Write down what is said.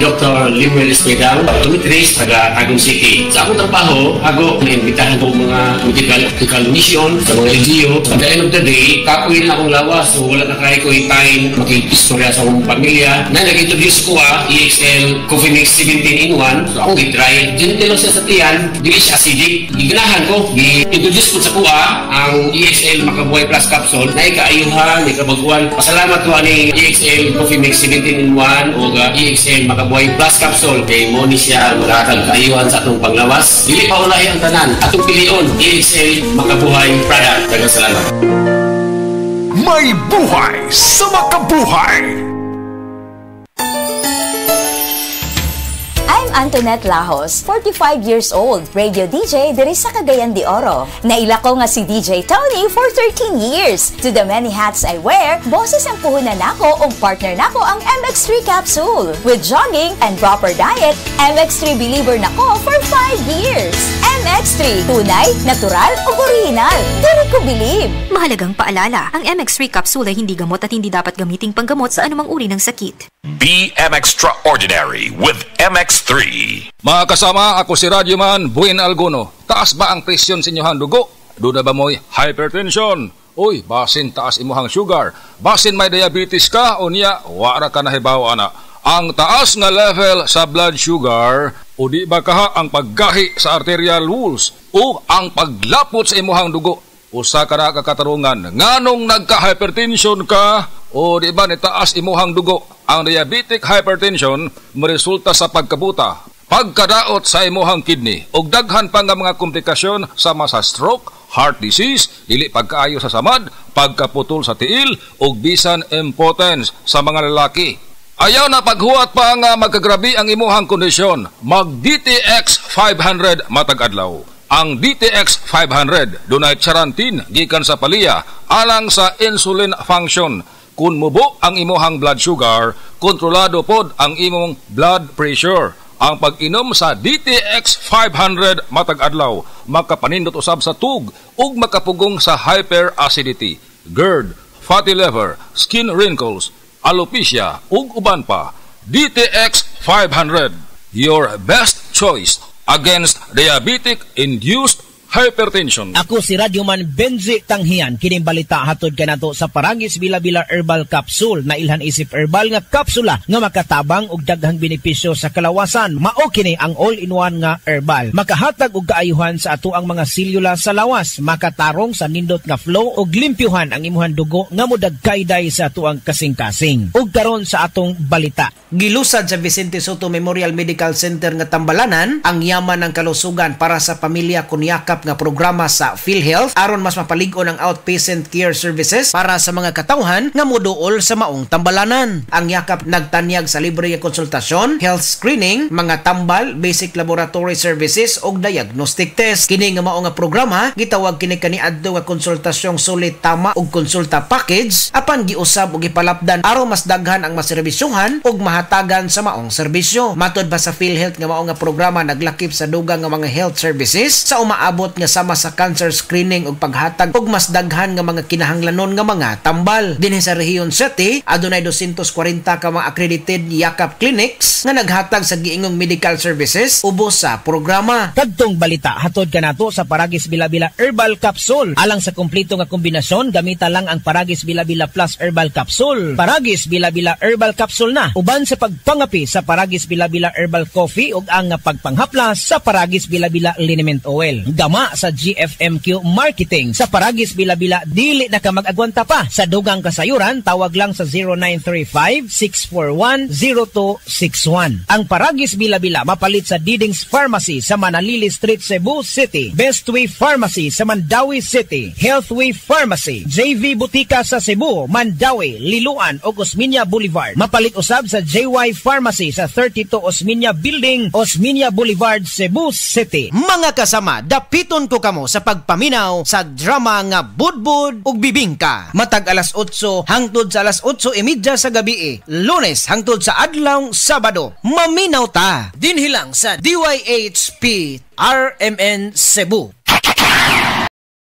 Dr. Limuel Espedal, optometrist, taga Tagum City. Sa akong trabaho, ako naimbitahan ko mga medical mission sa mga LGU. At the end of the day, kapoy na akong lawas. So wala na kaya ko time makikistorya sa akong pamilya. Na nag-introduce ko EXL Coffee Mix 17 in 1. So akong gitry. Gentle siya sa tiyan, dili siya acidic. Giganahan ko, i-introduce ko sa kuha ang EXL Makabuhay Plus Capsule na ikaayuhan, ikabaguan. Pasalamat ko ani EXL Coffee Mix 17 in 1 o EXL Makabuhay Plus Capsule kay mo ni siya maghatag kaayuhan sa atong panglawas. Dili pa ulahi ang tanan. Atong pilion, EXL Makabuhay product. Daghang salamat. May buhay sa makabuhay. Antoinette Lahos, 45 years old, radio DJ diri sa Cagayan de Oro. Naila ko nga si DJ Tony for 13 years. To the many hats I wear, boses ang puhunan nako ug partner nako ang MX3 capsule. With jogging and proper diet, MX3 believer nako for 5 years. MX3, tunay, natural ug original. Diri ko believe. Mahalagang paalala, ang MX3 capsule ay hindi gamot at hindi dapat gamiting panggamot sa anumang uri ng sakit. Be Extraordinary with MX3. Mga kasama, ako si Radyoman Buin Alguno. Taas ba ang presyon sa inyong dugo? Doon na ba mo'y hypertension? Uy, basin taas imuhang sugar. Basin may diabetes ka o niya, wara ka na hibaw ana. Ang taas nga level sa blood sugar o di ba kaha ang paggahi sa arterial walls o ang paglapot sa imuhang dugo. Usa ka na kakatarungan, nganong nagka-hypertension ka o di ba nitaas imuhang dugo? Ang diabetic hypertension maresulta sa pagkabuta, pagkadaot sa imuhang kidney ug daghan pa nga mga komplikasyon sama sa stroke, heart disease, dili pagkaayo sa samad, pagkaputol sa tiil ug bisan impotence sa mga lalaki. Ayaw na paghuwat pa nga magkagrabi ang imuhang kondisyon. Mag DTX 500 matag adlaw. Ang DTX 500 dunay charantin gikan sa palya alang sa insulin function. Kung mubo ang imuhang blood sugar, kontrolado pod ang imong blood pressure. Ang pag-inom sa DTX 500 matag adlaw makapanindot usab sa tug ug makapugong sa hyperacidity, GERD, fatty liver, skin wrinkles, alopecia ug uban pa. DTX 500, your best choice against diabetic-induced hypertension. Ako si Radyoman Benji Tanghian. Kining balita hatod kanato sa Paragis Bila-Bila Herbal Capsule na ilhan isip herbal nga kapsula nga makatabang og daghang benepisyo sa kalawasan. Mao kini ang all-in-one nga herbal. Makahatag og kaayuhan sa ato ang mga selula sa lawas, makatarong sa nindot nga flow og limpyuhan ang imuhang dugo nga modagkayday sa ato ang kasing-kasing. Ug karon sa atong balita, gilusad sa Vicente Soto Memorial Medical Center nga Tambalanan ang yaman ng kalusugan para sa pamilya kunyakap nga programa sa PhilHealth aron mas mapalig-on ang outpatient care services para sa mga katawhan nga moduol sa maong tambalanan. Ang yakap nagtanyag sa libre nga konsultasyon, health screening, mga tambal, basic laboratory services ug diagnostic test. Kini nga mao nga programa gitawag kini kaniadto nga konsultasyong sulit tama ug konsulta package apan giusab ug gipalapdan aron mas daghan ang maserbisyuhan ug mahatagan sa maong serbisyo. Matud ba sa PhilHealth nga mao nga programa naglakip sa dugang nga mga health services sa umaabot nga sama sa cancer screening ug paghatag ug mas daghan nga mga kinahanglanon nga mga tambal. Dinhi sa Rehiyon City adunay 240 ka mga accredited yakap clinics nga naghatag sa giingong medical services ubos sa programa. Kadtong balita hatod kanato sa Paragis Bila-Bila Herbal Capsule. Alang sa kumpleto nga kombinasyon gamita lang ang Paragis Bila-Bila Plus Herbal Capsule. Paragis Bila-Bila Herbal Capsule na uban sa pagpangapi sa Paragis Bila-Bila Herbal Coffee ug ang pagpanghaplas sa Paragis Bila-Bila Liniment Oil. Gama sa GFMQ Marketing sa Paragis Bila-Bila dili na ka mag-agwanta pa. Sa dugang kasayuran tawag lang sa 0935-641-0261. Ang Paragis Bila-Bila mapalit sa Didings Pharmacy sa Manalili Street, Cebu City, Bestway Pharmacy sa Mandawi City, Healthway Pharmacy, JV Butika sa Cebu, Mandawi, Liloan o Osmeña Boulevard. Mapalit usab sa JY Pharmacy sa 32 Osmeña Building, Osmeña Boulevard, Cebu City. Mga kasama, dapiton ko kamo sa pagpaminaw sa drama nga Budbud ug Bibingka. Matag alas 8 hangtod sa alas 8:30 sa gabi, Lunes hangtod sa adlaw Sabado. Maminaw ta dinhi lang sa DYHP RMN Cebu.